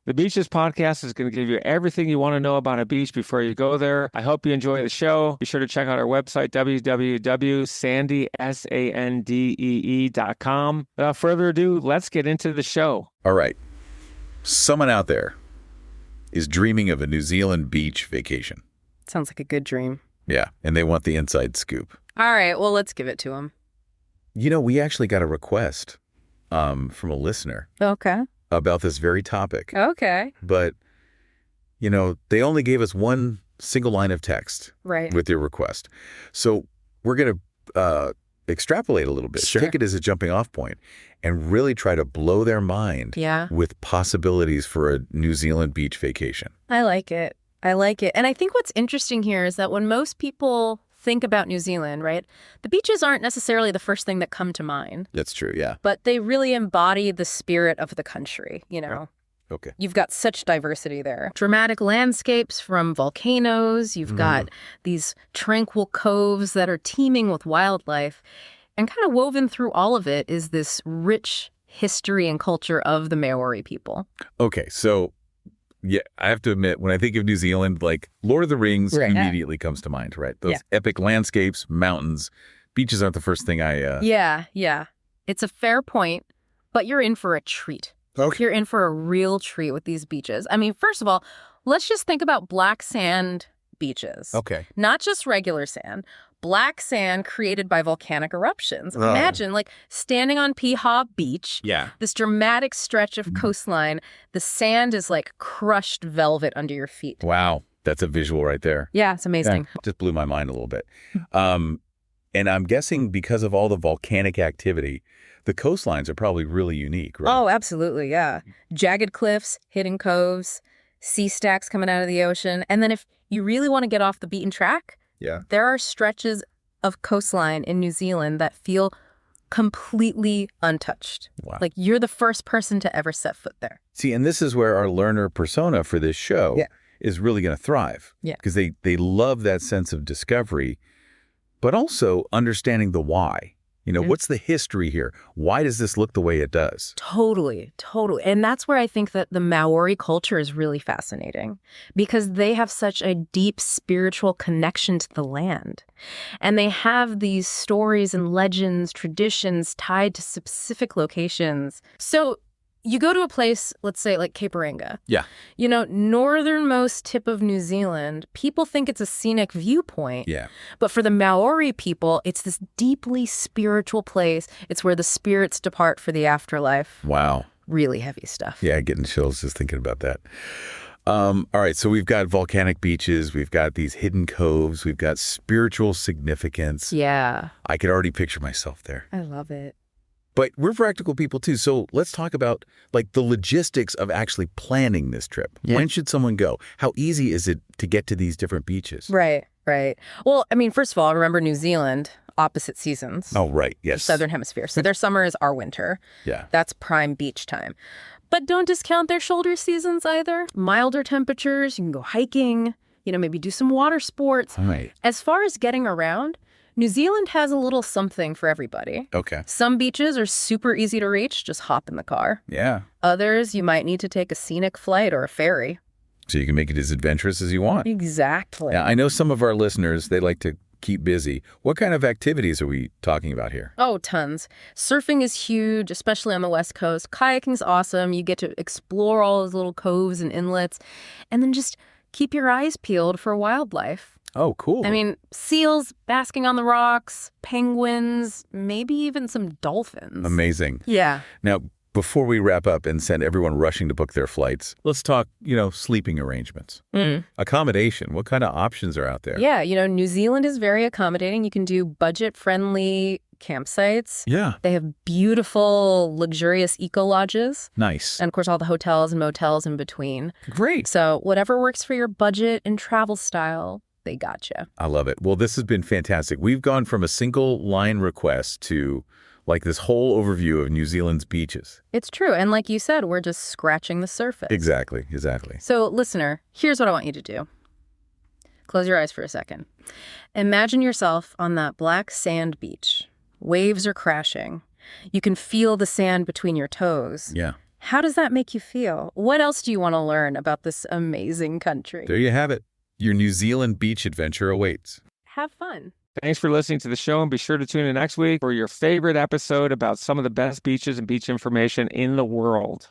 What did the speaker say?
The Beaches podcast is going to give you everything you want to know about a beach before you go there. I hope you enjoy the show. Be sure to check out our website, www.sandee.com. Without further ado, let's get into the show. All right. Someone out there is dreaming of a New Zealand beach vacation. Sounds like a good dream. Yeah, and they want the inside scoop. All right, well, let's give it to them. You know, we actually got a request from a listener. Okay. About this very topic. Okay. But, you know, they only gave us one single line of text with their request. So we're going to extrapolate a little bit, take it as a jumping off point, and really try to blow their mind with possibilities for a New Zealand beach vacation. I like it. I like it. And I think what's interesting here is that when most people think about New Zealand, right, the beaches aren't necessarily the first thing that come to mind. That's true, yeah. But they really embody the spirit of the country, you know. Okay. You've got such diversity there. Dramatic landscapes from volcanoes. You've got these tranquil coves that are teeming with wildlife. And kind of woven through all of it is this rich history and culture of the Maori people. Okay, so yeah, I have to admit, when I think of New Zealand, like Lord of the Rings immediately comes to mind, right? Those epic landscapes, mountains, beaches aren't the first thing I... Yeah. It's a fair point, but you're in for a treat. Okay. You're in for a real treat with these beaches. I mean, first of all, let's just think about black sand beaches. Okay. Not just regular sand. Black sand created by volcanic eruptions. Imagine, like, standing on Piha Beach. Yeah. This dramatic stretch of coastline. The sand is like crushed velvet under your feet. Wow. That's a visual right there. Yeah, it's amazing. Yeah, just blew my mind a little bit. And I'm guessing because of all the volcanic activity, the coastlines are probably really unique, right? Oh, absolutely, yeah. Jagged cliffs, hidden coves, sea stacks coming out of the ocean. And then if you really want to get off the beaten track, there are stretches of coastline in New Zealand that feel completely untouched. Wow. Like you're the first person to ever set foot there. See, and this is where our learner persona for this show is really going to thrive. Yeah. Because they love that sense of discovery, but also understanding the why. You know, what's the history here? Why does this look the way it does? Totally. And that's where I think that the Maori culture is really fascinating because they have such a deep spiritual connection to the land. And they have these stories and legends, traditions tied to specific locations. So you go to a place, let's say like Cape Reinga. Yeah. You know, northernmost tip of New Zealand, people think it's a scenic viewpoint. Yeah. But for the Maori people, it's this deeply spiritual place. It's where the spirits depart for the afterlife. Wow. Really heavy stuff. Yeah, getting chills just thinking about that. All right, so we've got volcanic beaches, we've got these hidden coves, we've got spiritual significance. Yeah. I could already picture myself there. I love it. But we're practical people too, so let's talk about like the logistics of actually planning this trip. Yeah. When should someone go? How easy is it to get to these different beaches? Right. Well, I mean, first of all, remember New Zealand, opposite seasons. Oh, right, yes. Southern hemisphere. So their summer is our winter. Yeah. That's prime beach time. But don't discount their shoulder seasons either. Milder temperatures, you can go hiking, you know, maybe do some water sports. All right. As far as getting around, New Zealand has a little something for everybody. Okay. Some beaches are super easy to reach. Just hop in the car. Yeah. Others, you might need to take a scenic flight or a ferry. So you can make it as adventurous as you want. Exactly. Now, I know some of our listeners, they like to keep busy. What kind of activities are we talking about here? Oh, tons. Surfing is huge, especially on the West Coast. Kayaking's awesome. You get to explore all those little coves and inlets. And then just keep your eyes peeled for wildlife. Oh, cool. I mean, seals basking on the rocks, penguins, maybe even some dolphins. Amazing. Yeah. Now, before we wrap up and send everyone rushing to book their flights, let's talk, sleeping arrangements. Accommodation. What kind of options are out there? Yeah, New Zealand is very accommodating. You can do budget-friendly campsites. Yeah. They have beautiful, luxurious eco-lodges. Nice. And, of course, all the hotels and motels in between. Great. So whatever works for your budget and travel style, they got you. I love it. Well, this has been fantastic. We've gone from a single line request to like this whole overview of New Zealand's beaches. It's true. And like you said, we're just scratching the surface. Exactly. So, listener, here's what I want you to do. Close your eyes for a second. Imagine yourself on that black sand beach. Waves are crashing. You can feel the sand between your toes. Yeah. How does that make you feel? What else do you want to learn about this amazing country? There you have it. Your New Zealand beach adventure awaits. Have fun. Thanks for listening to the show, and be sure to tune in next week for your favorite episode about some of the best beaches and beach information in the world.